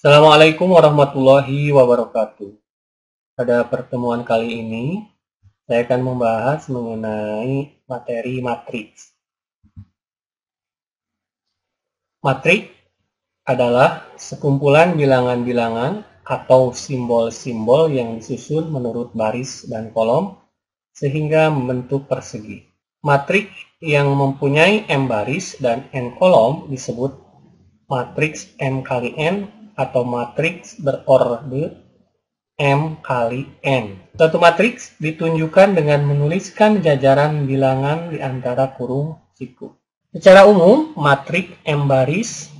Assalamualaikum warahmatullahi wabarakatuh. Pada pertemuan kali ini, saya akan membahas mengenai materi matriks. Matriks adalah sekumpulan bilangan-bilangan atau simbol-simbol yang disusun menurut baris dan kolom sehingga membentuk persegi. Matriks yang mempunyai M baris dan N kolom disebut matriks M kali N atau matriks berorde M kali N. Suatu matriks ditunjukkan dengan menuliskan jajaran bilangan di antara kurung siku. Secara umum, matriks M baris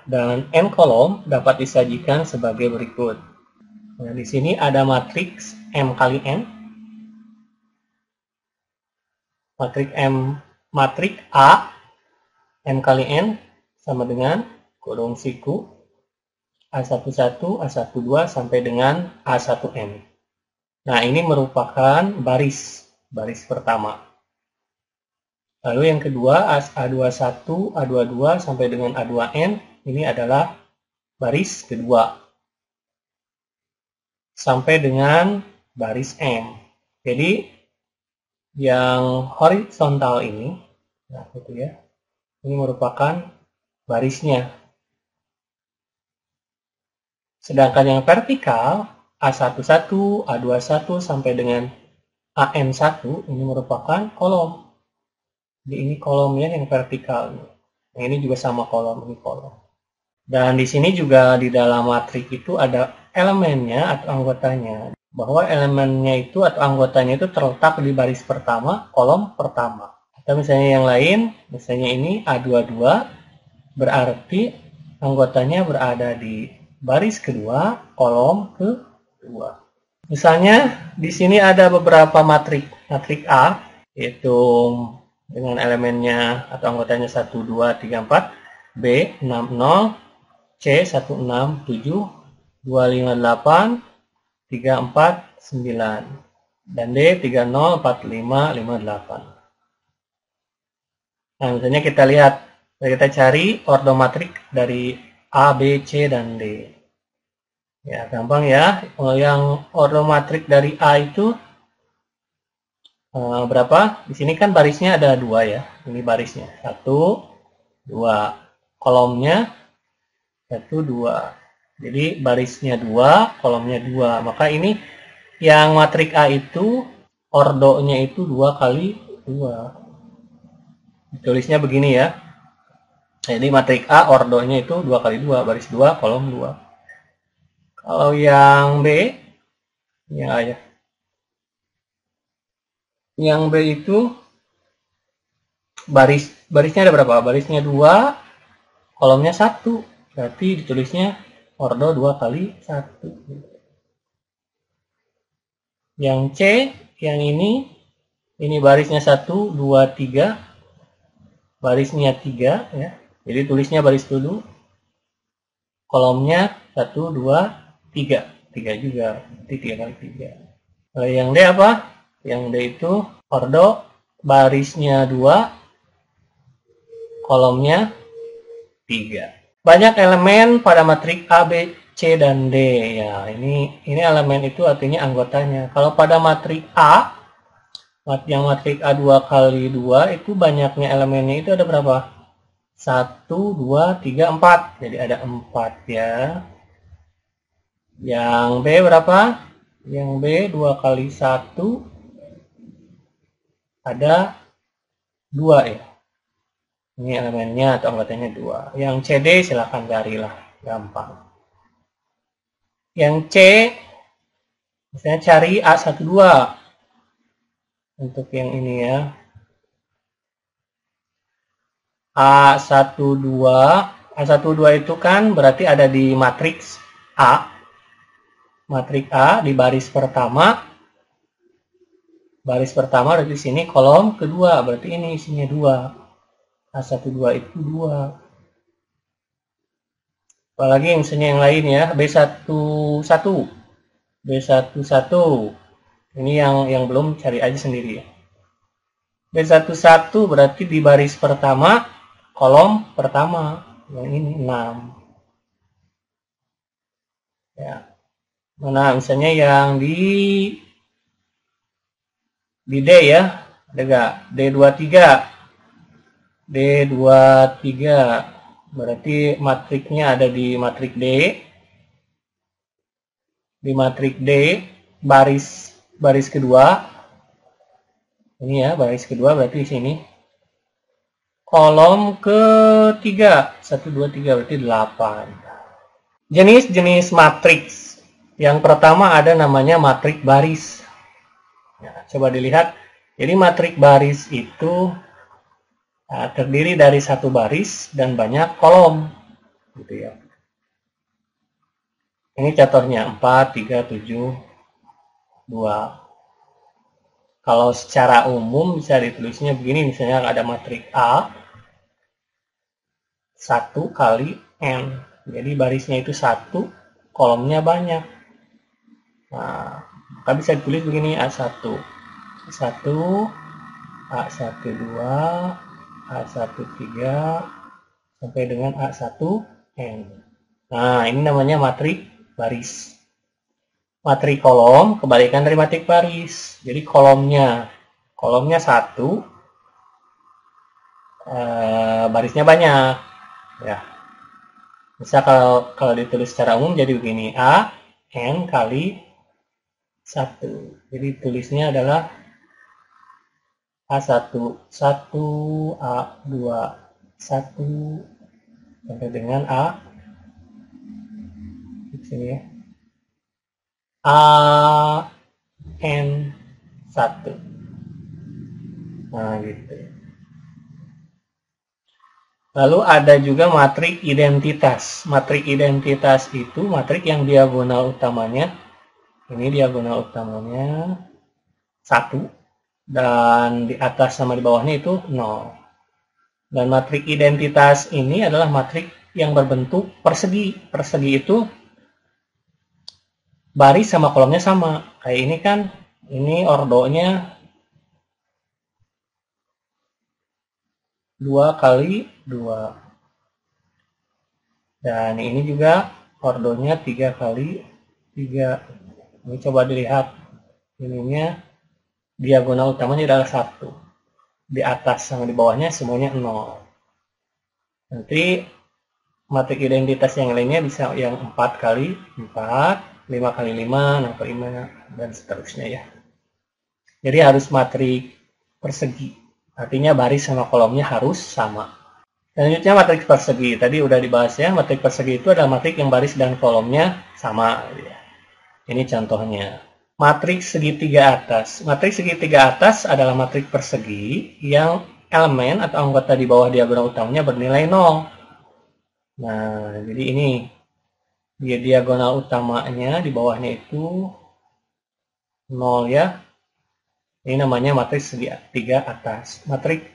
dan N kolom dapat disajikan sebagai berikut. Nah, di sini ada matriks M kali N. Matriks A M kali N sama dengan kurung siku A11, A12 sampai dengan A1N. Nah, ini merupakan baris pertama. Lalu yang kedua A21, A22 sampai dengan A2N, ini adalah baris kedua. Sampai dengan baris M. Jadi yang horizontal ini, nah itu ya, ini merupakan barisnya. Sedangkan yang vertikal A11, A21 sampai dengan AN1 ini merupakan kolom. Jadi ini kolomnya yang vertikal. Nah, ini juga sama kolom, ini kolom. Dan di sini juga di dalam matriks itu ada elemennya atau anggotanya. Bahwa elemennya itu atau anggotanya itu terletak di baris pertama, kolom pertama. Atau misalnya yang lain, misalnya ini A22, berarti anggotanya berada di baris kedua, kolom kedua. Misalnya di sini ada beberapa matriks A, yaitu dengan elemennya atau anggotanya 1, 2, 3, 4, B 60, C 167, 258, 349, dan D 304558. Nah, misalnya kita lihat, kita cari ordo matrik dari A, B, C, dan D. Ya, gampang ya. Yang ordo matrik dari A itu berapa? Di sini kan barisnya ada 2 ya. Ini barisnya 1, 2. Kolomnya 1, 2. Jadi barisnya 2, kolomnya 2. Maka ini yang matrik A itu ordonya itu 2 kali 2. Tulisnya begini ya. Jadi matrik A ordonya itu 2 kali 2, baris 2, kolom 2. Kalau yang B, ya. Yang B itu barisnya ada berapa? Barisnya 2, kolomnya 1. Berarti ditulisnya ordo 2 kali 1. Yang C, yang ini barisnya 1, 2, 3. Barisnya 3 ya. Jadi tulisnya baris dulu. Kolomnya 1, 2, 3. 3 juga. Berarti 3 kali 3. Kalau yang D apa? Yang D itu ordo barisnya 2, kolomnya 3. Banyak elemen pada matrik A, B, C, dan D. Ya, ini elemen itu artinya anggotanya. Kalau pada matrik A, yang matrik A 2 kali 2 itu banyaknya elemennya itu ada berapa? 1, 2, 3, 4. Jadi ada 4 ya. Yang B berapa? Yang B 2 kali 1 ada 2 ya. Ini elemennya atau anggotanya 2. Yang CD silahkan carilah. Gampang. Yang C, misalnya cari A12. Untuk yang ini ya. A12 itu kan berarti ada di matriks A. Matriks A di baris pertama. Baris pertama dari sini kolom kedua, berarti ini isinya 2. A12 itu 2. Apalagi misalnya yang lain ya, B11. B11. Ini yang belum cari aja sendiri ya. B11 berarti di baris pertama, kolom pertama. Yang ini 6. Ya. Mana misalnya yang di D ya, ada nggak? D23. D23 berarti matriknya ada di matrik D. Di matrik D baris kedua. Ini ya, baris kedua berarti di sini. Kolom ketiga, 1 2 3 berarti 8. Jenis-jenis matriks. Yang pertama ada namanya matrik baris. Ya, coba dilihat. Jadi matrik baris itu terdiri dari satu baris dan banyak kolom. Gitu ya. Ini contohnya 4, 3, 7, 2. Kalau secara umum bisa ditulisnya begini, misalnya ada matrik A 1 kali N. Jadi barisnya itu 1, kolomnya banyak. Nah, maka bisa ditulis begini A1. A1, A12, A13, sampai dengan A1N. Nah, ini namanya matrik baris. Matrik kolom, kebalikan dari matrik baris. Jadi kolomnya 1, barisnya banyak. Ya. Misal kalau ditulis secara umum jadi begini, A, N kali 1. Jadi tulisnya adalah A1, 1, A2, 1, sampai dengan A, di sini ya, A, N, 1. Nah, gitu. Lalu ada juga matrik identitas. Matrik identitas itu matrik yang diagonal utamanya, ini diagonal utamanya 1, dan di atas sama di bawahnya itu 0. Dan matrik identitas ini adalah matrik yang berbentuk persegi. Persegi itu baris sama kolomnya sama. Kayak ini kan, ini ordonya 2 kali 2. Dan ini juga ordonya 3 kali 3. Ini coba dilihat. Ininya diagonal utamanya adalah 1. Di atas sama di bawahnya semuanya 0. Nanti matrik identitas yang lainnya bisa yang 4 kali 4, 5 kali 5, 6 kali 5, dan seterusnya ya. Jadi harus matrik persegi. Artinya baris sama kolomnya harus sama. Selanjutnya matrik persegi. Tadi udah dibahas ya, matrik persegi itu adalah matrik yang baris dan kolomnya sama. Ini contohnya. Matrik segitiga atas. Matrik segitiga atas adalah matrik persegi yang elemen atau anggota di bawah diagonal utamanya bernilai 0. Nah, jadi ini dia diagonal utamanya di bawahnya itu 0 ya. Ini namanya matrik segitiga atas. Matrik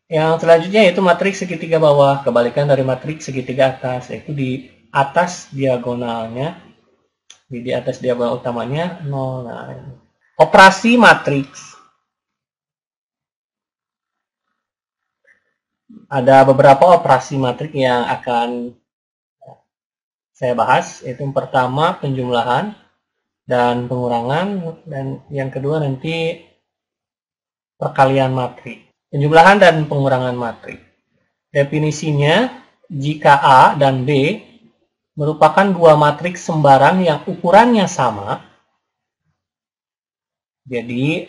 yang selanjutnya yaitu matrik segitiga bawah, kebalikan dari matrik segitiga atas, yaitu di atas diagonalnya, di atas diagonal utamanya 0. Nah, operasi matriks. Ada beberapa operasi matrik yang akan saya bahas, yaitu yang pertama penjumlahan dan pengurangan, dan yang kedua nanti perkalian matrik. Penjumlahan dan pengurangan matrik. Definisinya, jika A dan B merupakan dua matriks sembarang yang ukurannya sama, jadi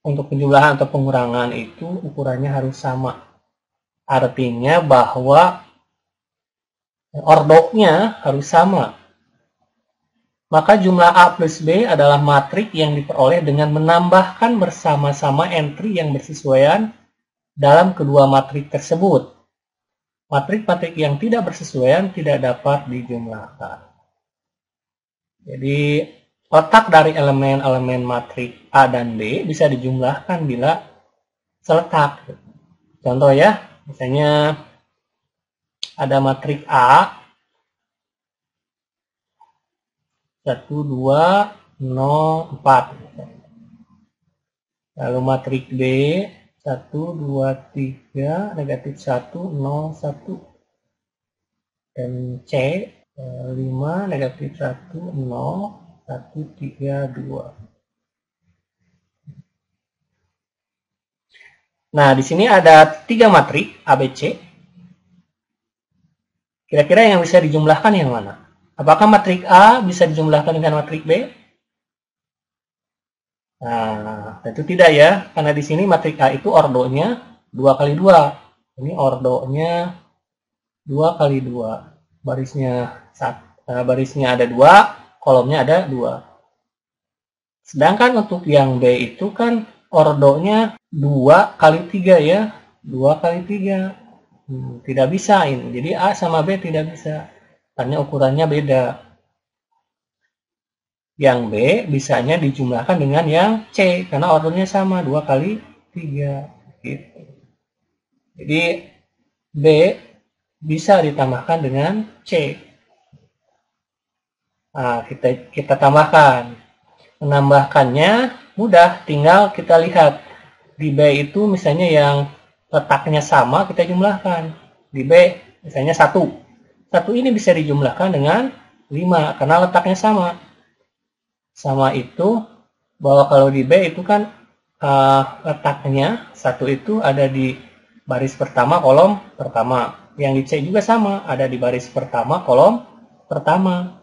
untuk penjumlahan atau pengurangan itu ukurannya harus sama. Artinya bahwa ordoknya harus sama. Maka jumlah A plus B adalah matrik yang diperoleh dengan menambahkan bersama-sama entry yang bersesuaian dalam kedua matrik tersebut. Matrik-matrik yang tidak bersesuaian tidak dapat dijumlahkan. Jadi otak dari elemen-elemen matrik A dan B bisa dijumlahkan bila seletak. Contoh ya, misalnya ada matrik A 1, 2, 0, 4. Lalu matrik B 1, 2, 3, negatif 1, 0, 1. Dan C 5, negatif 1, 0, 1, 3, 2. Nah, di sini ada 3 matrik ABC. Kira-kira yang bisa dijumlahkan yang mana? Apakah matrik A bisa dijumlahkan dengan matrik B? Nah, tentu tidak ya, karena di sini matrik A itu ordonya 2 kali 2. Ini ordonya 2 kali 2. Barisnya ada 2, kolomnya ada 2. Sedangkan untuk yang B itu kan ordonya 2 kali 3 ya. 2 kali 3. Tidak bisa ini. Jadi A sama B tidak bisa. Karena ukurannya beda. Yang B bisanya dijumlahkan dengan yang C. Karena ordernya sama. 2 kali 3. Gitu. Jadi B bisa ditambahkan dengan C. Nah, kita tambahkan. Menambahkannya mudah, tinggal kita lihat. Di B itu misalnya yang letaknya sama, kita jumlahkan. Di B misalnya 1. 1 ini bisa dijumlahkan dengan 5, karena letaknya sama. Sama itu, bahwa kalau di B itu kan letaknya 1 itu ada di baris pertama, kolom pertama. Yang di C juga sama, ada di baris pertama, kolom pertama.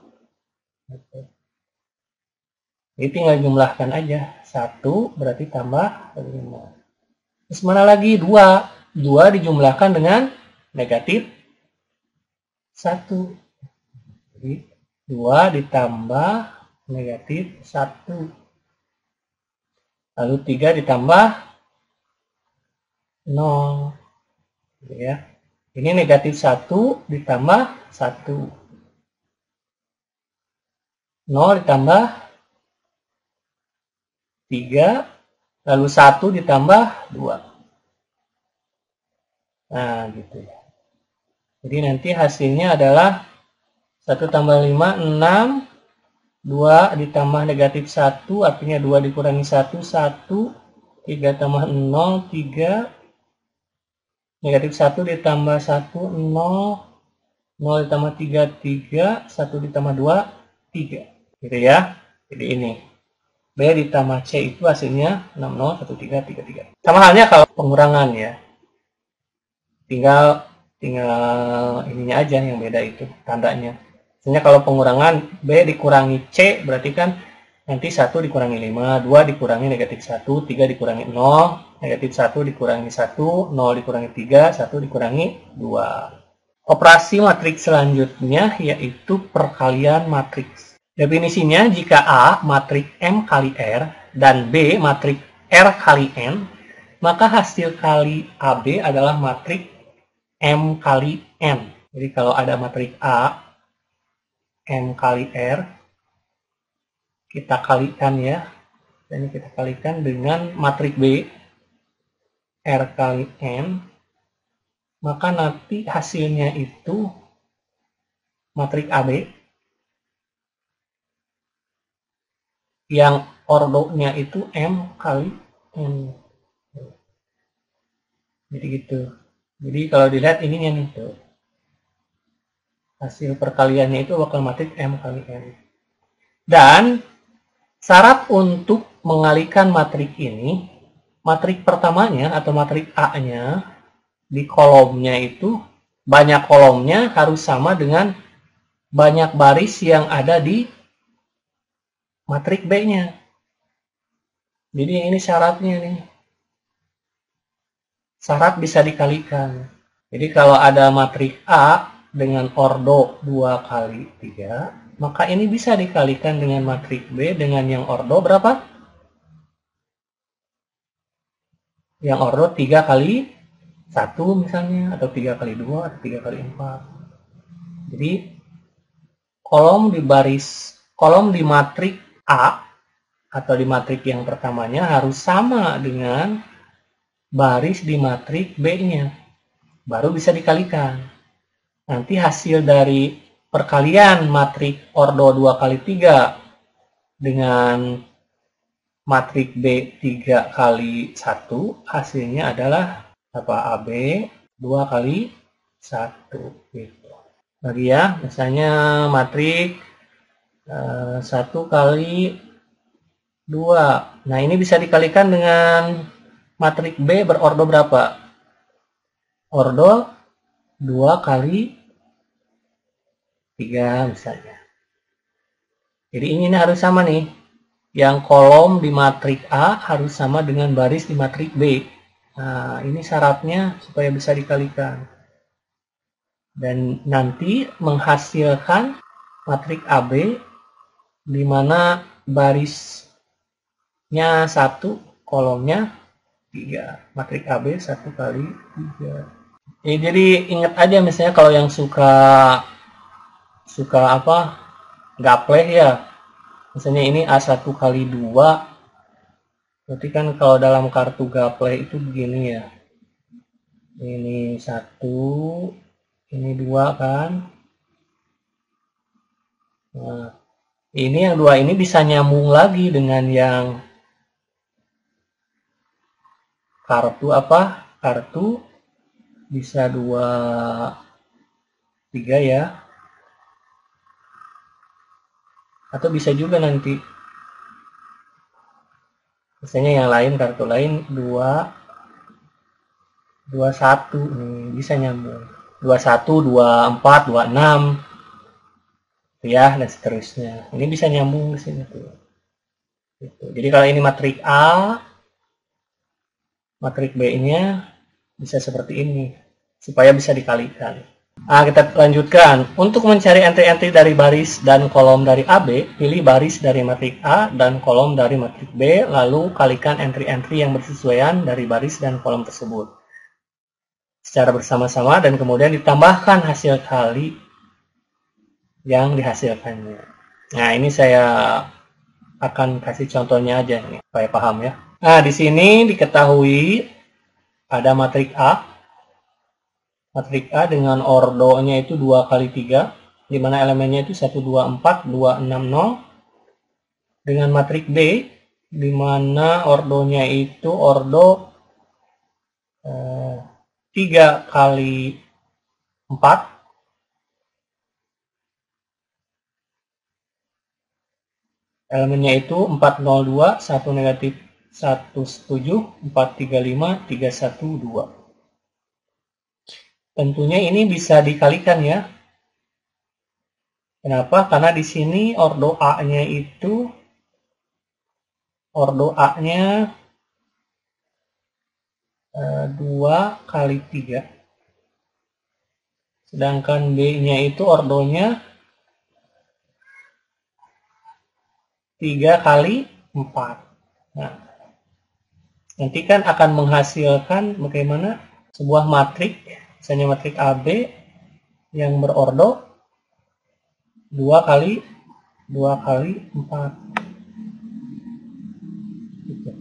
Jadi tinggal jumlahkan aja. 1 berarti tambah 5. Terus mana lagi? 2. 2 dijumlahkan dengan negatif 1. Jadi 2 ditambah negatif 1. Lalu 3 ditambah 0. Ya. Ini negatif 1 ditambah 1. 0 ditambah 3, lalu 1 ditambah 2. Nah, gitu ya. Jadi nanti hasilnya adalah 1 tambah 5, 6. 2 ditambah negatif 1, artinya 2 dikurangi 1, 1. 3 tambah 0, 3. Negatif 1 ditambah 1, 0. 0 ditambah 3, 3. 1 ditambah 2, 3. Gitu ya. Jadi ini. B ditambah C itu hasilnya 60, 13, 33. Sama halnya kalau pengurangan ya. Tinggal ininya aja yang beda itu, tandanya. Misalnya kalau pengurangan B dikurangi C, berarti kan nanti 1 dikurangi 5, 2 dikurangi negatif 1, 3 dikurangi 0, negatif 1 dikurangi 1, 0 dikurangi 3, 1 dikurangi 2. Operasi matriks selanjutnya yaitu perkalian matriks. Definisinya, jika A matrik M kali R dan B matrik R kali N, maka hasil kali AB adalah matrik M kali N. Jadi kalau ada matrik A, M kali R, kita kalikan ya. Dan kita kalikan dengan matrik B, R kali N, maka nanti hasilnya itu matrik AB yang ordonya itu M kali N. Jadi gitu. Jadi kalau dilihat ininya nih tuh. Hasil perkaliannya itu bakal matrik M kali N. Dan syarat untuk mengalikan matrik ini, matrik pertamanya atau matrik A-nya di kolomnya itu banyak kolomnya harus sama dengan banyak baris yang ada di matrik B-nya. Jadi ini syaratnya nih. Syarat bisa dikalikan. Jadi kalau ada matrik A dengan ordo 2 kali 3, maka ini bisa dikalikan dengan matrik B dengan yang ordo berapa? Yang ordo 3 kali 1 misalnya, atau 3 kali 2, atau 3 kali 4. Jadi kolom di matrik A atau di matrik yang pertamanya harus sama dengan baris di matrik B-nya. Baru bisa dikalikan. Nanti hasil dari perkalian matrik ordo 2 kali 3 dengan matrik B 3 kali 1, hasilnya adalah AB 2 kali 1. Gitu. Bagi ya, misalnya matrik 1 kali 2. Nah, ini bisa dikalikan dengan matrik B berordo berapa? Ordo 2 kali 3 misalnya. Jadi ini harus sama nih. Yang kolom di matrik A harus sama dengan baris di matrik B. Nah, ini syaratnya supaya bisa dikalikan. Dan nanti menghasilkan matrik AB di mana barisnya 1, kolomnya 3. Matrik AB 1 kali 3. Jadi ingat aja misalnya kalau yang suka apa gapleh ya. Misalnya ini A1 kali 2. Berarti kan kalau dalam kartu gapleh itu begini ya. Ini 1, ini 2 kan. Nah, ini yang 2 ini bisa nyambung lagi dengan yang kartu apa? Kartu bisa 2, 3 ya. Atau bisa juga nanti. Misalnya yang lain, kartu lain 2, 21 nih, bisa nyambung. 21, 24, 26 ya, dan seterusnya. Ini bisa nyambung di sini tuh. Gitu. Jadi kalau ini matrik A, matrik B-nya bisa seperti ini, supaya bisa dikalikan. Nah, kita lanjutkan. Untuk mencari entry-entry dari baris dan kolom dari AB, pilih baris dari matrik A dan kolom dari matrik B, lalu kalikan entry-entry yang bersesuaian dari baris dan kolom tersebut secara bersama-sama dan kemudian ditambahkan hasil kali yang dihasilkannya. Nah, ini saya akan kasih contohnya aja nih, supaya paham ya. Nah, di sini diketahui ada matrik A. Matrik A dengan ordonya itu 2 kali 3, di mana elemennya itu 1, 2, 4, 2, 6, 0. Dengan matrik B, di mana ordonya itu ordo 3 kali 4. Elemennya itu 402, 1 negatif, 1 7, 4 35, 3 1 2. Tentunya ini bisa dikalikan ya. Kenapa? Karena di sini ordo A-nya itu ordo A-nya 2 kali 3. Sedangkan B-nya itu ordonya 3 kali 4. Nah, nanti kan akan menghasilkan bagaimana sebuah matrik, misalnya matrik AB yang berordo 2 kali 4. Gitu.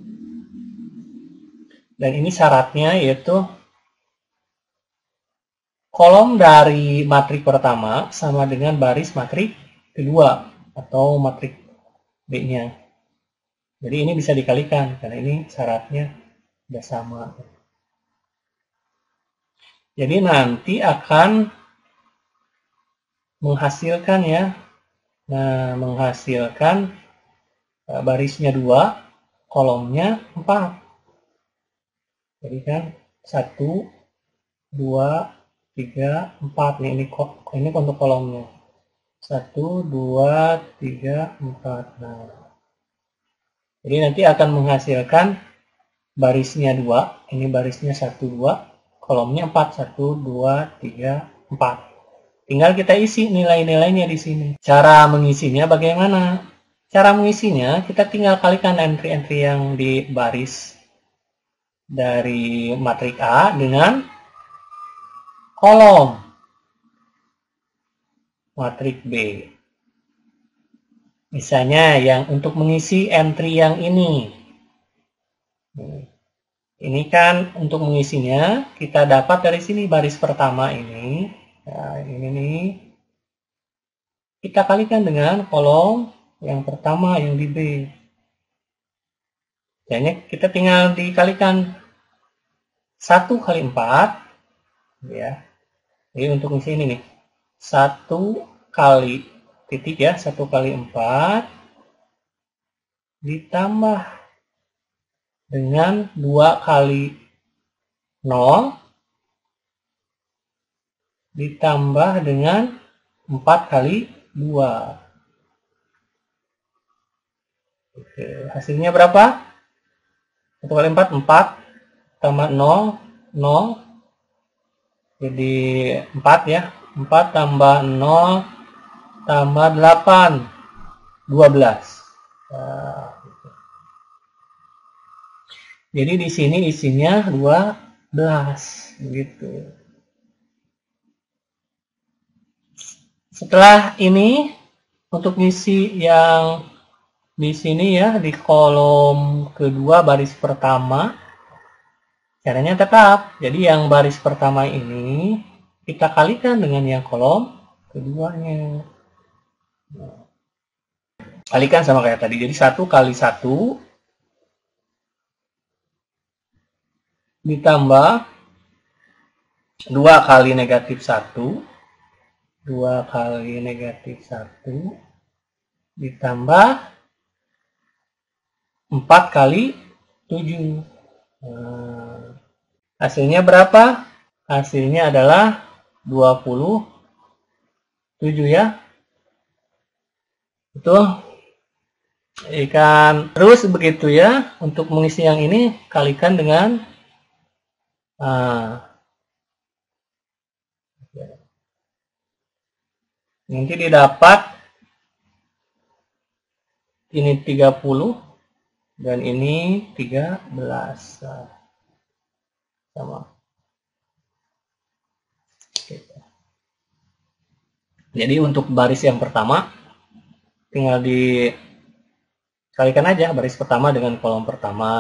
Dan ini syaratnya yaitu kolom dari matrik pertama sama dengan baris matrik kedua atau matrik B-nya. Jadi ini bisa dikalikan karena ini syaratnya sudah sama. Jadi nanti akan menghasilkan ya. Nah, menghasilkan barisnya 2, kolomnya 4. Jadi kan 1, 2, 3, 4 nih, ini untuk kolomnya. 1, 2, 3, 4. Nah, jadi nanti akan menghasilkan barisnya 2, ini barisnya 1, 2, kolomnya 4, 1, 2, 3, 4. Tinggal kita isi nilai-nilainya di sini. Cara mengisinya bagaimana? Cara mengisinya kita tinggal kalikan entry-entry yang di baris dari matrik A dengan kolom matrik B. Misalnya yang untuk mengisi entry yang ini. Ini kan untuk mengisinya kita dapat dari sini baris pertama ini. Nah, ini nih. Kita kalikan dengan kolom yang pertama yang di B. Jadi kita tinggal dikalikan 1 kali 4 ya. Jadi untuk mengisi ini nih. 1 kali titik ya, 1 kali 4 ditambah dengan 2 kali 0 ditambah dengan 4 kali 2. Oke, hasilnya berapa? 1 kali 4, 4 tambah 0, 0. Jadi 4 ya. 4 tambah 0 tambah 8, 12. Nah, gitu. Jadi di sini isinya 12 gitu. Setelah ini untuk ngisi yang di sini ya di kolom kedua baris pertama, caranya tetap. Jadi yang baris pertama ini kita kalikan dengan yang kolom keduanya. Kalikan sama kayak tadi. Jadi 1 kali 1 ditambah 2 kali negatif 1. 2 kali negatif 1 ditambah 4 kali 7. Nah, hasilnya berapa? Hasilnya adalah 27 ya. Itu ikan terus begitu ya. Untuk mengisi yang ini kalikan dengan nanti didapat ini 30 dan ini 13 sama. Jadi untuk baris yang pertama tinggal dikalikan aja baris pertama dengan kolom pertama,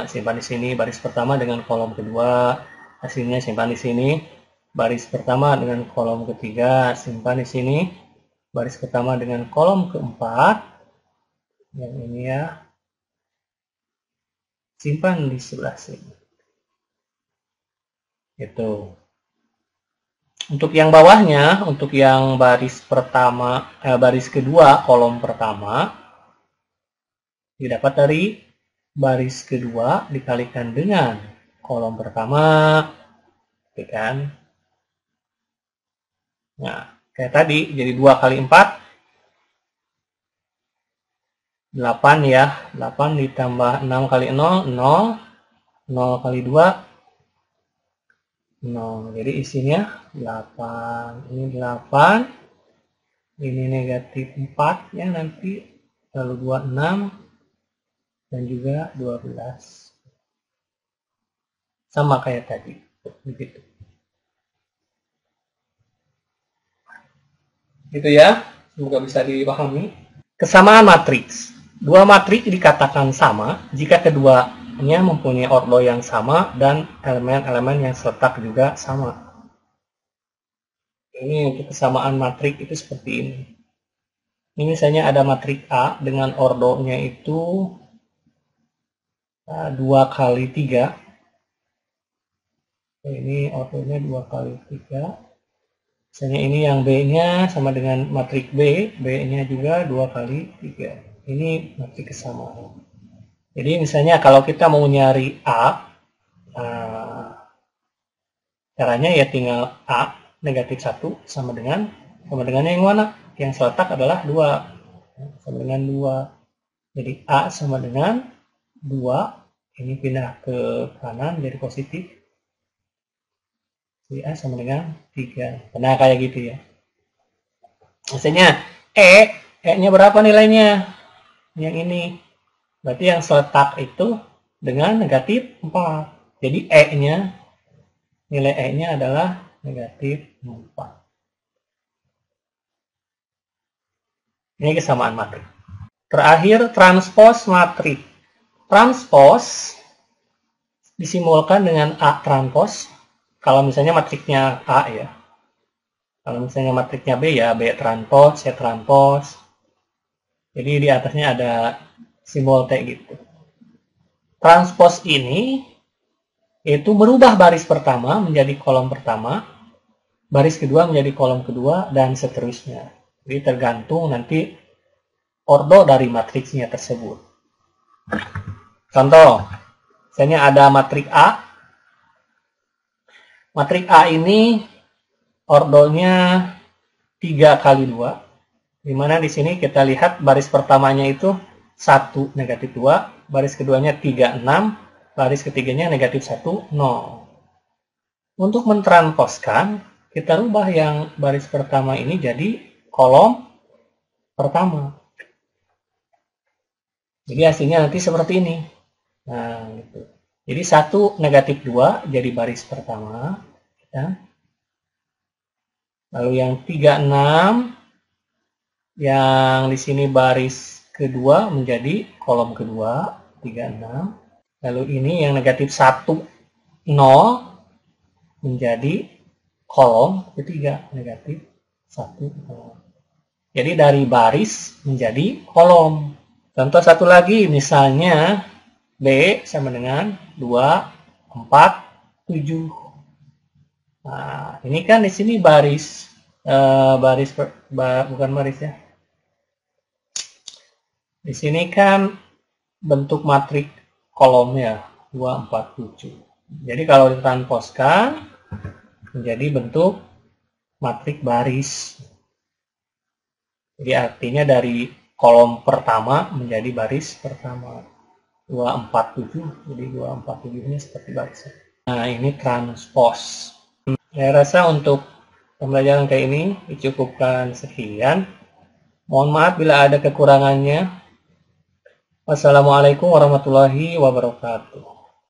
simpan di sini. Baris pertama dengan kolom kedua, hasilnya simpan di sini. Baris pertama dengan kolom ketiga, simpan di sini. Baris pertama dengan kolom keempat, yang ini ya, simpan di sebelah sini. Itu. Untuk yang bawahnya, untuk yang baris pertama, baris kedua, kolom pertama, didapat dari baris kedua dikalikan dengan kolom pertama, kan? Nah, kayak tadi, jadi 2 kali 4, 8 ya. 8 ditambah 6 kali 0, 0. 0 kali 2, 0. Jadi isinya 8. Ini 8. Ini negatif 4 ya nanti. Lalu 2, 6. Dan juga 12. Sama kayak tadi. Begitu. Gitu ya. Semoga bisa dipahami. Kesamaan matriks. Dua matriks dikatakan sama jika keduanya mempunyai ordo yang sama dan elemen-elemen yang terletak juga sama. Ini untuk kesamaan matriks itu seperti ini. Ini misalnya ada matriks A dengan ordonya itu 2 kali 3. Ini ordonya 2 kali 3. Misalnya ini yang B-nya sama dengan matriks B, B-nya juga 2 kali 3. Ini matriks kesamaan. Jadi misalnya kalau kita mau nyari A, caranya ya tinggal A negatif 1 sama dengan yang mana? Yang terletak adalah 2. Sama dengan 2. Jadi A sama dengan 2. Ini pindah ke kanan jadi positif. Jadi A sama dengan 3. Nah kayak gitu ya. Misalnya E-nya berapa nilainya? Yang ini. Berarti yang terletak itu dengan negatif 4. Jadi E-nya, nilai E-nya adalah negatif 4. Ini kesamaan matriks. Terakhir, transpos matriks. Transpos disimbolkan dengan A transpos. Kalau misalnya matriksnya A ya. Kalau misalnya matriksnya B ya, B transpos, C transpos. Jadi di atasnya ada simbol T gitu. Transpos ini itu merubah baris pertama menjadi kolom pertama baris kedua menjadi kolom kedua, dan seterusnya. Jadi tergantung nanti ordo dari matriksnya tersebut. Contoh, misalnya ada matrik A. Matrik A ini ordonya 3 kali 2. Dimana di sini kita lihat baris pertamanya itu 1, negatif 2, baris keduanya 3, 6, baris ketiganya negatif 1, 0. Untuk mentransposkan, kita rubah yang baris pertama ini jadi kolom pertama. Jadi hasilnya nanti seperti ini. Nah, gitu. Jadi 1, negatif 2 jadi baris pertama. Ya. Lalu yang 3, 6, yang di sini baris kedua menjadi kolom kedua, 3, 6. Lalu ini yang negatif 1, 0 menjadi kolom ketiga, negatif 1, 0. Jadi dari baris menjadi kolom. Contoh satu lagi, misalnya B sama dengan 2, 4, 7. Nah, ini kan di sini baris, bukan baris ya. Di sini kan bentuk matrik kolomnya 2, 4, 7. Jadi kalau ditransposkan menjadi bentuk matrik baris. Jadi artinya dari kolom pertama menjadi baris pertama. 2, 4, 7. Jadi 2, 4, 7 ini seperti baris. Nah, ini transpose. Saya rasa untuk pembelajaran kayak ini dicukupkan sekian. Mohon maaf bila ada kekurangannya. Wassalamualaikum warahmatullahi wabarakatuh.